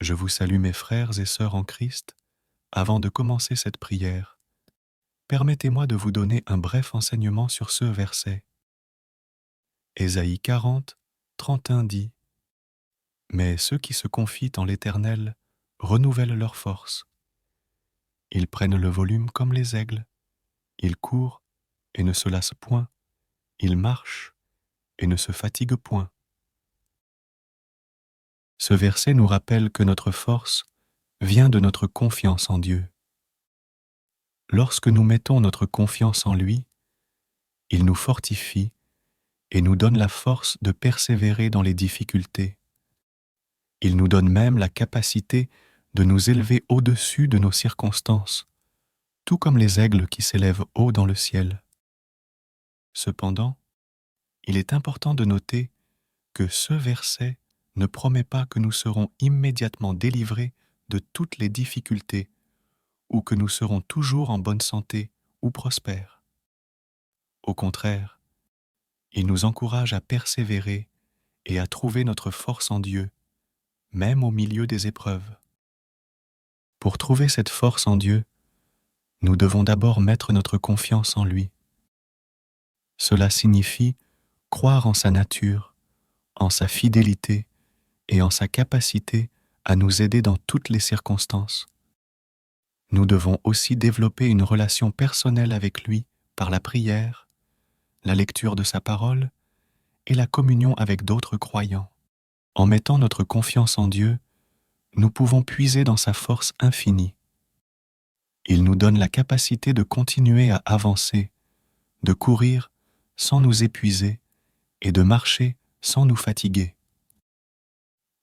Je vous salue mes frères et sœurs en Christ. Avant de commencer cette prière, permettez-moi de vous donner un bref enseignement sur ce verset. Ésaïe 40, 31 dit « Mais ceux qui se confient en l'Éternel renouvellent leur force. Ils prennent le volume comme les aigles, ils courent et ne se lassent point, ils marchent et ne se fatiguent point. » Ce verset nous rappelle que notre force vient de notre confiance en Dieu. Lorsque nous mettons notre confiance en lui, il nous fortifie et nous donne la force de persévérer dans les difficultés. Il nous donne même la capacité de nous élever au-dessus de nos circonstances, tout comme les aigles qui s'élèvent haut dans le ciel. Cependant, il est important de noter que ce verset ne promet pas que nous serons immédiatement délivrés de toutes les difficultés ou que nous serons toujours en bonne santé ou prospères. Au contraire, il nous encourage à persévérer et à trouver notre force en Dieu, même au milieu des épreuves. Pour trouver cette force en Dieu, nous devons d'abord mettre notre confiance en lui. Cela signifie croire en sa nature, en sa fidélité et en sa capacité à nous aider dans toutes les circonstances. Nous devons aussi développer une relation personnelle avec lui par la prière, la lecture de sa parole et la communion avec d'autres croyants. En mettant notre confiance en Dieu, nous pouvons puiser dans sa force infinie. Il nous donne la capacité de continuer à avancer, de courir sans nous épuiser et de marcher sans nous fatiguer.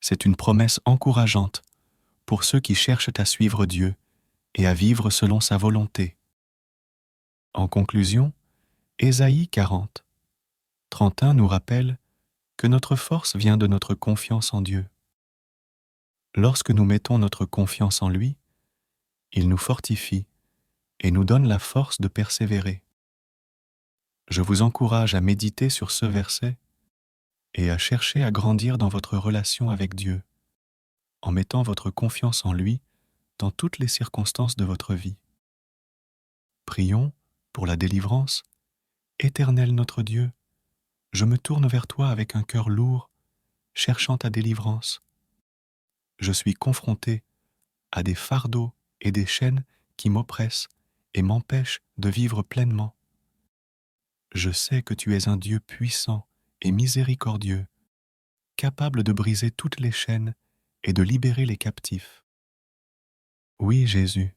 C'est une promesse encourageante pour ceux qui cherchent à suivre Dieu et à vivre selon sa volonté. En conclusion, Ésaïe 40, 31 nous rappelle que notre force vient de notre confiance en Dieu. Lorsque nous mettons notre confiance en lui, il nous fortifie et nous donne la force de persévérer. Je vous encourage à méditer sur ce verset et à chercher à grandir dans votre relation avec Dieu, en mettant votre confiance en lui dans toutes les circonstances de votre vie. Prions pour la délivrance. Éternel notre Dieu, je me tourne vers toi avec un cœur lourd, cherchant ta délivrance. Je suis confronté à des fardeaux et des chaînes qui m'oppressent et m'empêchent de vivre pleinement. Je sais que tu es un Dieu puissant et miséricordieux, capable de briser toutes les chaînes et de libérer les captifs. Oui, Jésus,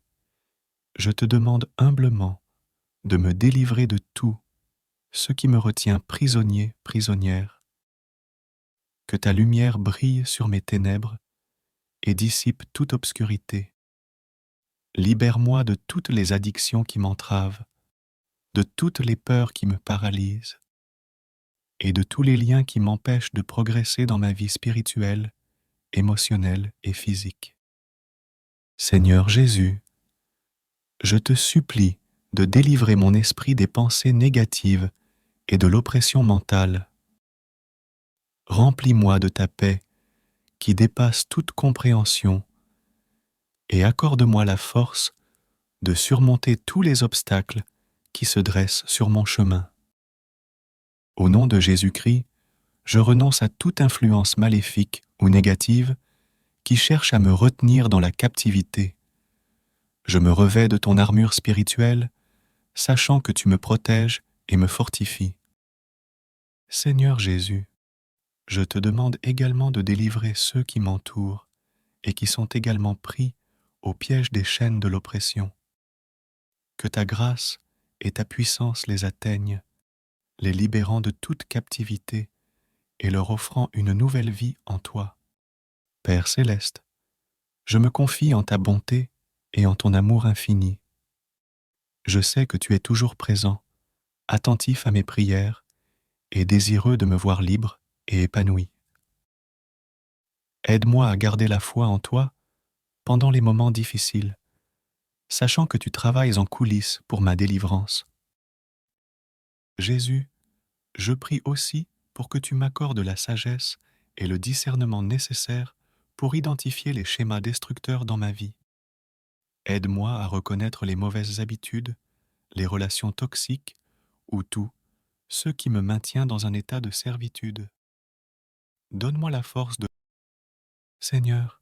je te demande humblement de me délivrer de tout ce qui me retient prisonnier, prisonnière. Que ta lumière brille sur mes ténèbres et dissipe toute obscurité. Libère-moi de toutes les addictions qui m'entravent, de toutes les peurs qui me paralysent, et de tous les liens qui m'empêchent de progresser dans ma vie spirituelle, émotionnelle et physique. Seigneur Jésus, je te supplie de délivrer mon esprit des pensées négatives et de l'oppression mentale. Remplis-moi de ta paix qui dépasse toute compréhension et accorde-moi la force de surmonter tous les obstacles qui se dressent sur mon chemin. Au nom de Jésus-Christ, je renonce à toute influence maléfique ou négative qui cherche à me retenir dans la captivité. Je me revêts de ton armure spirituelle, sachant que tu me protèges et me fortifies. Seigneur Jésus, je te demande également de délivrer ceux qui m'entourent et qui sont également pris au piège des chaînes de l'oppression. Que ta grâce et ta puissance les atteignent, les libérant de toute captivité et leur offrant une nouvelle vie en toi. Père céleste, je me confie en ta bonté et en ton amour infini. Je sais que tu es toujours présent, attentif à mes prières et désireux de me voir libre et épanoui. Aide-moi à garder la foi en toi pendant les moments difficiles, sachant que tu travailles en coulisses pour ma délivrance. Jésus, je prie aussi pour que tu m'accordes la sagesse et le discernement nécessaires pour identifier les schémas destructeurs dans ma vie. Aide-moi à reconnaître les mauvaises habitudes, les relations toxiques ou tout ce qui me maintient dans un état de servitude. Donne-moi la force de... Seigneur,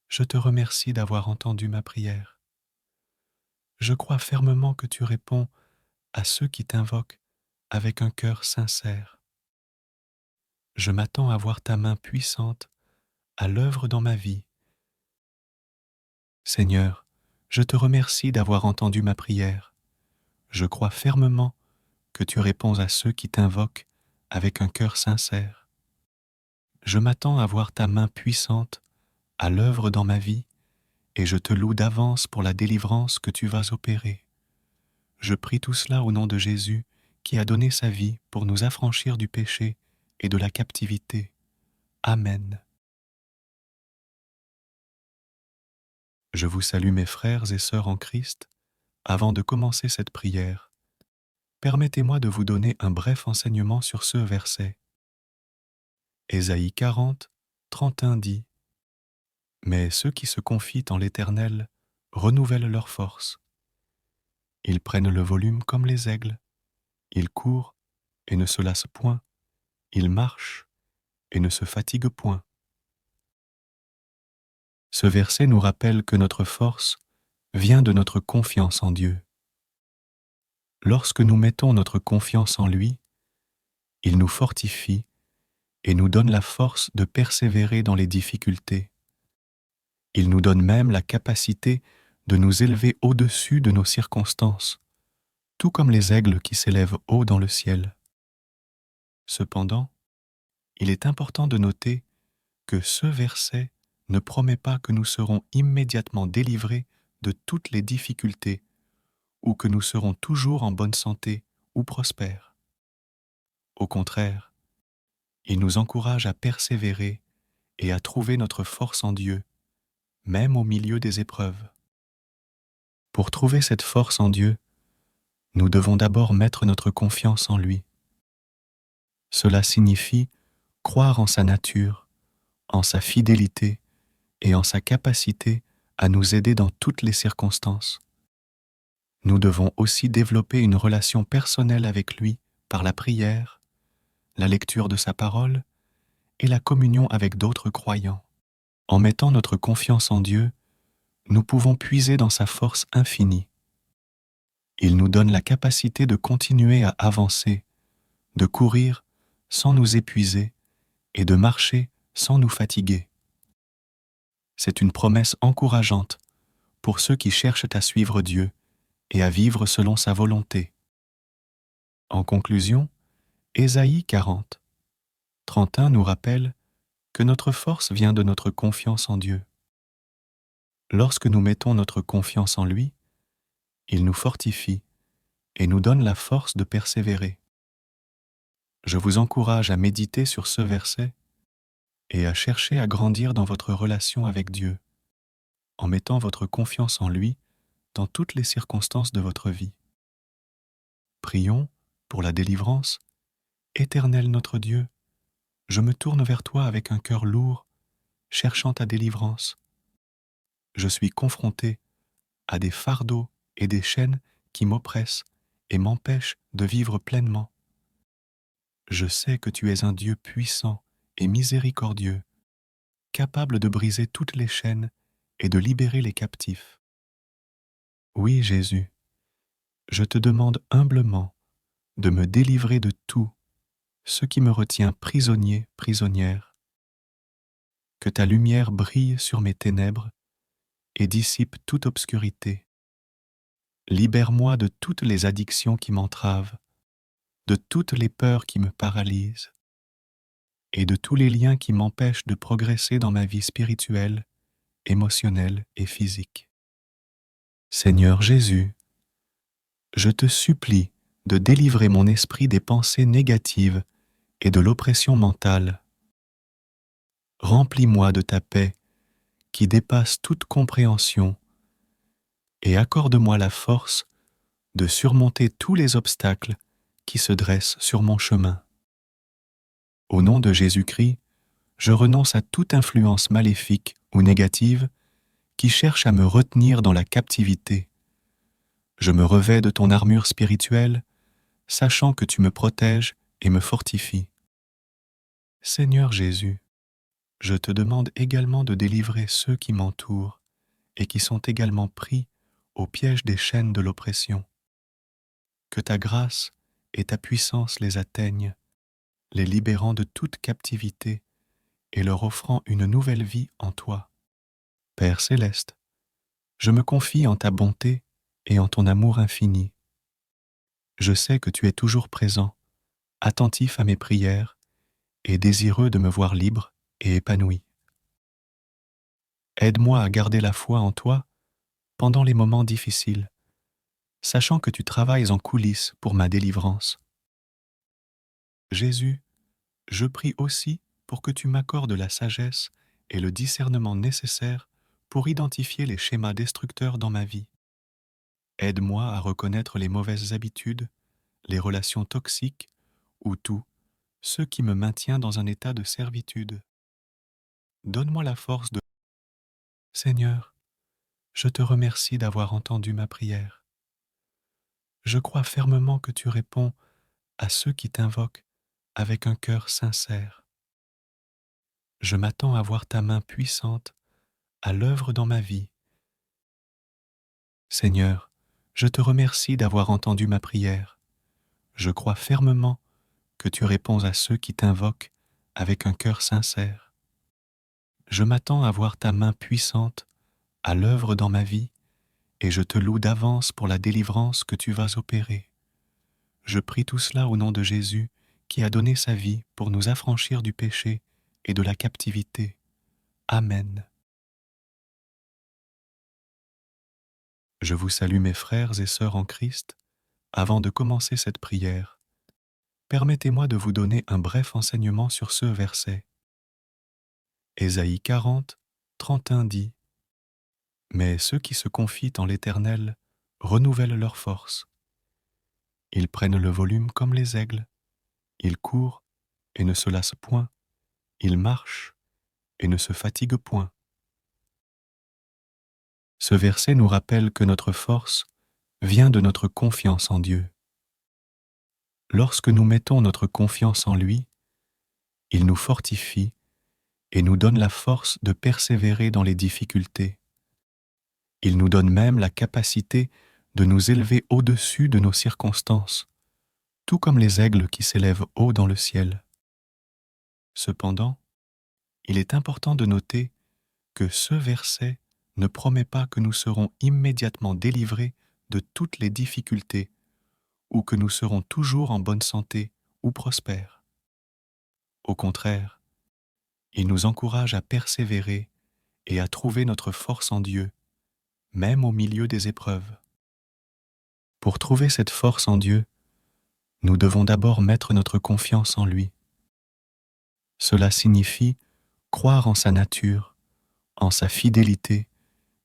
je te remercie d'avoir entendu ma prière. Je crois fermement que tu réponds à ceux qui t'invoquent avec un cœur sincère. Je m'attends à voir ta main puissante à l'œuvre dans ma vie. Seigneur, je te remercie d'avoir entendu ma prière. Je crois fermement que tu réponds à ceux qui t'invoquent avec un cœur sincère. Je m'attends à voir ta main puissante à l'œuvre dans ma vie et je te loue d'avance pour la délivrance que tu vas opérer. Je prie tout cela au nom de Jésus qui a donné sa vie pour nous affranchir du péché et de la captivité. Amen. Je vous salue mes frères et sœurs en Christ. Avant de commencer cette prière, permettez-moi de vous donner un bref enseignement sur ce verset. Ésaïe 40, 31 dit « Mais ceux qui se confient en l'Éternel renouvellent leur force. Ils prennent le volume comme les aigles, ils courent et ne se lassent point, ils marchent et ne se fatiguent point. » Ce verset nous rappelle que notre force vient de notre confiance en Dieu. Lorsque nous mettons notre confiance en lui, il nous fortifie et nous donne la force de persévérer dans les difficultés. Il nous donne même la capacité de nous élever au-dessus de nos circonstances, tout comme les aigles qui s'élèvent haut dans le ciel. Cependant, il est important de noter que ce verset ne promet pas que nous serons immédiatement délivrés de toutes les difficultés ou que nous serons toujours en bonne santé ou prospères. Au contraire, il nous encourage à persévérer et à trouver notre force en Dieu, même au milieu des épreuves. Pour trouver cette force en Dieu, nous devons d'abord mettre notre confiance en lui. Cela signifie croire en sa nature, en sa fidélité et en sa capacité à nous aider dans toutes les circonstances. Nous devons aussi développer une relation personnelle avec lui par la prière, la lecture de sa parole et la communion avec d'autres croyants. En mettant notre confiance en Dieu, nous pouvons puiser dans sa force infinie. Il nous donne la capacité de continuer à avancer, de courir sans nous épuiser et de marcher sans nous fatiguer. C'est une promesse encourageante pour ceux qui cherchent à suivre Dieu et à vivre selon sa volonté. En conclusion, Ésaïe 40, 31 nous rappelle que notre force vient de notre confiance en Dieu. Lorsque nous mettons notre confiance en lui, il nous fortifie et nous donne la force de persévérer. Je vous encourage à méditer sur ce verset et à chercher à grandir dans votre relation avec Dieu, en mettant votre confiance en lui dans toutes les circonstances de votre vie. Prions pour la délivrance. Éternel notre Dieu, je me tourne vers toi avec un cœur lourd, cherchant ta délivrance. Je suis confronté à des fardeaux et des chaînes qui m'oppressent et m'empêchent de vivre pleinement. Je sais que tu es un Dieu puissant et miséricordieux, capable de briser toutes les chaînes et de libérer les captifs. Oui, Jésus, je te demande humblement de me délivrer de tout ce qui me retient prisonnier, prisonnière. Que ta lumière brille sur mes ténèbres et dissipe toute obscurité. Libère-moi de toutes les addictions qui m'entravent, de toutes les peurs qui me paralysent, et de tous les liens qui m'empêchent de progresser dans ma vie spirituelle, émotionnelle et physique. Seigneur Jésus, je te supplie de délivrer mon esprit des pensées négatives et de l'oppression mentale. Remplis-moi de ta paix qui dépasse toute compréhension et accorde-moi la force de surmonter tous les obstacles qui se dressent sur mon chemin. Au nom de Jésus-Christ, je renonce à toute influence maléfique ou négative qui cherche à me retenir dans la captivité. Je me revêts de ton armure spirituelle, sachant que tu me protèges et me fortifies. Seigneur Jésus, je te demande également de délivrer ceux qui m'entourent et qui sont également pris au piège des chaînes de l'oppression. Que ta grâce et ta puissance les atteignent, les libérant de toute captivité et leur offrant une nouvelle vie en toi. Père céleste, je me confie en ta bonté et en ton amour infini. Je sais que tu es toujours présent, attentif à mes prières et désireux de me voir libre et épanoui. Aide-moi à garder la foi en toi pendant les moments difficiles, sachant que tu travailles en coulisses pour ma délivrance. Jésus, je prie aussi pour que tu m'accordes la sagesse et le discernement nécessaires pour identifier les schémas destructeurs dans ma vie. Aide-moi à reconnaître les mauvaises habitudes, les relations toxiques ou tout ce qui me maintient dans un état de servitude. Donne-moi la force de... Seigneur, je te remercie d'avoir entendu ma prière. Je crois fermement que tu réponds à ceux qui t'invoquent avec un cœur sincère. Je m'attends à voir ta main puissante à l'œuvre dans ma vie. Seigneur, je te remercie d'avoir entendu ma prière. Je crois fermement que tu réponds à ceux qui t'invoquent avec un cœur sincère. Je m'attends à voir ta main puissante à l'œuvre dans ma vie et je te loue d'avance pour la délivrance que tu vas opérer. Je prie tout cela au nom de Jésus qui a donné sa vie pour nous affranchir du péché et de la captivité. Amen. Je vous salue mes frères et sœurs en Christ. Avant de commencer cette prière, permettez-moi de vous donner un bref enseignement sur ce verset. Ésaïe 40, 31 dit « Mais ceux qui se confient en l'Éternel renouvellent leur force. Ils prennent le volume comme les aigles, ils courent et ne se lassent point, ils marchent et ne se fatiguent point. » Ce verset nous rappelle que notre force vient de notre confiance en Dieu. Lorsque nous mettons notre confiance en lui, il nous fortifie et nous donne la force de persévérer dans les difficultés. Il nous donne même la capacité de nous élever au-dessus de nos circonstances, tout comme les aigles qui s'élèvent haut dans le ciel. Cependant, il est important de noter que ce verset ne promet pas que nous serons immédiatement délivrés de toutes les difficultés ou que nous serons toujours en bonne santé ou prospères. Au contraire, il nous encourage à persévérer et à trouver notre force en Dieu, même au milieu des épreuves. Pour trouver cette force en Dieu, nous devons d'abord mettre notre confiance en lui. Cela signifie croire en sa nature, en sa fidélité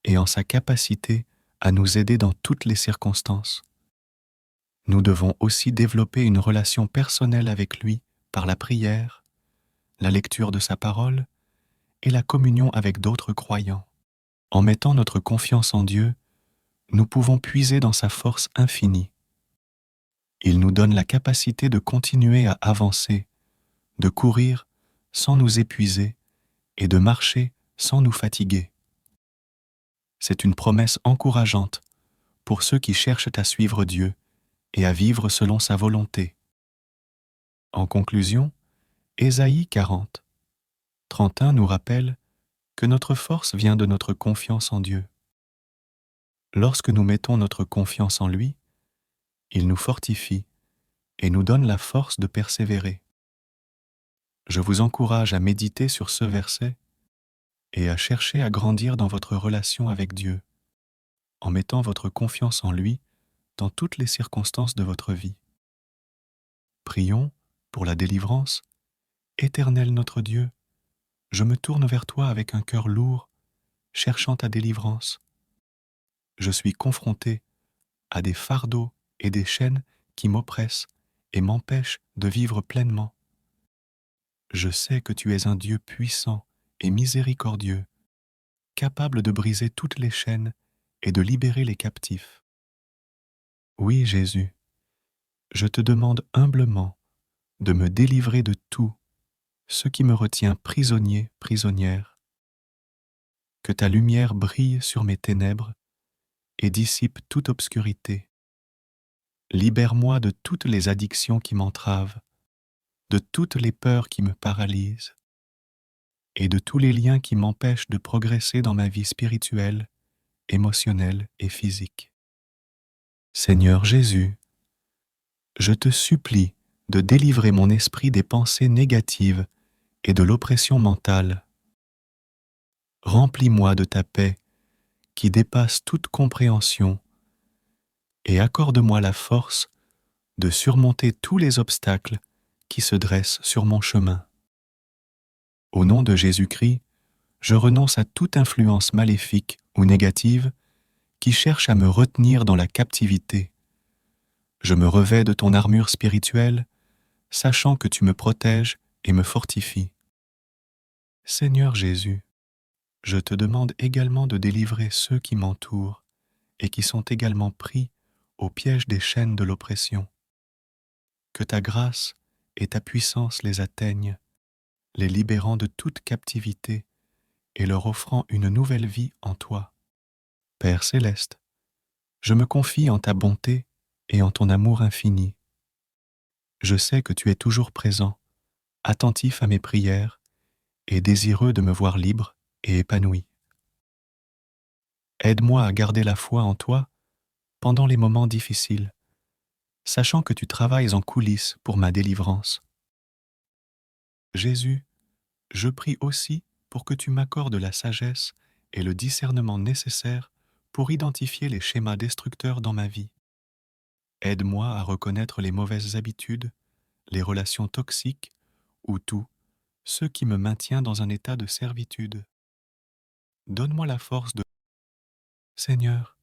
et en sa capacité à nous aider dans toutes les circonstances. Nous devons aussi développer une relation personnelle avec lui par la prière, la lecture de sa parole et la communion avec d'autres croyants. En mettant notre confiance en Dieu, nous pouvons puiser dans sa force infinie. Il nous donne la capacité de continuer à avancer, de courir sans nous épuiser et de marcher sans nous fatiguer. C'est une promesse encourageante pour ceux qui cherchent à suivre Dieu et à vivre selon sa volonté. En conclusion, Ésaïe 40, 31 nous rappelle que notre force vient de notre confiance en Dieu. Lorsque nous mettons notre confiance en lui, il nous fortifie et nous donne la force de persévérer. Je vous encourage à méditer sur ce verset et à chercher à grandir dans votre relation avec Dieu, en mettant votre confiance en lui dans toutes les circonstances de votre vie. Prions pour la délivrance. Éternel notre Dieu, je me tourne vers toi avec un cœur lourd, cherchant ta délivrance. Je suis confronté à des fardeaux et des chaînes qui m'oppressent et m'empêchent de vivre pleinement. Je sais que tu es un Dieu puissant et miséricordieux, capable de briser toutes les chaînes et de libérer les captifs. Oui, Jésus, je te demande humblement de me délivrer de tout ce qui me retient prisonnier, prisonnière. Que ta lumière brille sur mes ténèbres et dissipe toute obscurité. Libère-moi de toutes les addictions qui m'entravent, de toutes les peurs qui me paralysent, et de tous les liens qui m'empêchent de progresser dans ma vie spirituelle, émotionnelle et physique. Seigneur Jésus, je te supplie de délivrer mon esprit des pensées négatives et de l'oppression mentale. Remplis-moi de ta paix qui dépasse toute compréhension et accorde-moi la force de surmonter tous les obstacles qui se dressent sur mon chemin. Au nom de Jésus-Christ, je renonce à toute influence maléfique ou négative qui cherche à me retenir dans la captivité. Je me revêts de ton armure spirituelle, sachant que tu me protèges et me fortifies. Seigneur Jésus, je te demande également de délivrer ceux qui m'entourent et qui sont également pris au piège des chaînes de l'oppression. Que ta grâce et ta puissance les atteignent, les libérant de toute captivité et leur offrant une nouvelle vie en toi. Père céleste, je me confie en ta bonté et en ton amour infini. Je sais que tu es toujours présent, attentif à mes prières et désireux de me voir libre et épanoui. Aide-moi à garder la foi en toi pendant les moments difficiles, sachant que tu travailles en coulisses pour ma délivrance. Jésus, je prie aussi pour que tu m'accordes la sagesse et le discernement nécessaires pour identifier les schémas destructeurs dans ma vie. Aide-moi à reconnaître les mauvaises habitudes, les relations toxiques ou tout ce qui me maintient dans un état de servitude. Donne-moi la force de... Seigneur,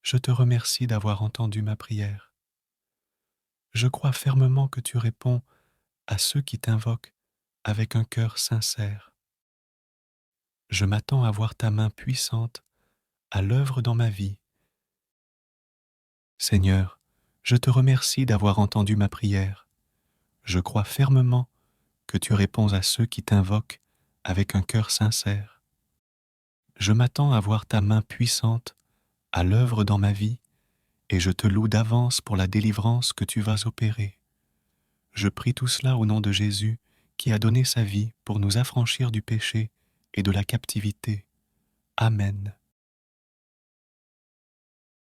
je te remercie d'avoir entendu ma prière. Je crois fermement que tu réponds à ceux qui t'invoquent avec un cœur sincère. Je m'attends à voir ta main puissante à l'œuvre dans ma vie. Seigneur, je te remercie d'avoir entendu ma prière. Je crois fermement que tu réponds à ceux qui t'invoquent avec un cœur sincère. Je m'attends à voir ta main puissante à l'œuvre dans ma vie et je te loue d'avance pour la délivrance que tu vas opérer. Je prie tout cela au nom de Jésus qui a donné sa vie pour nous affranchir du péché et de la captivité. Amen.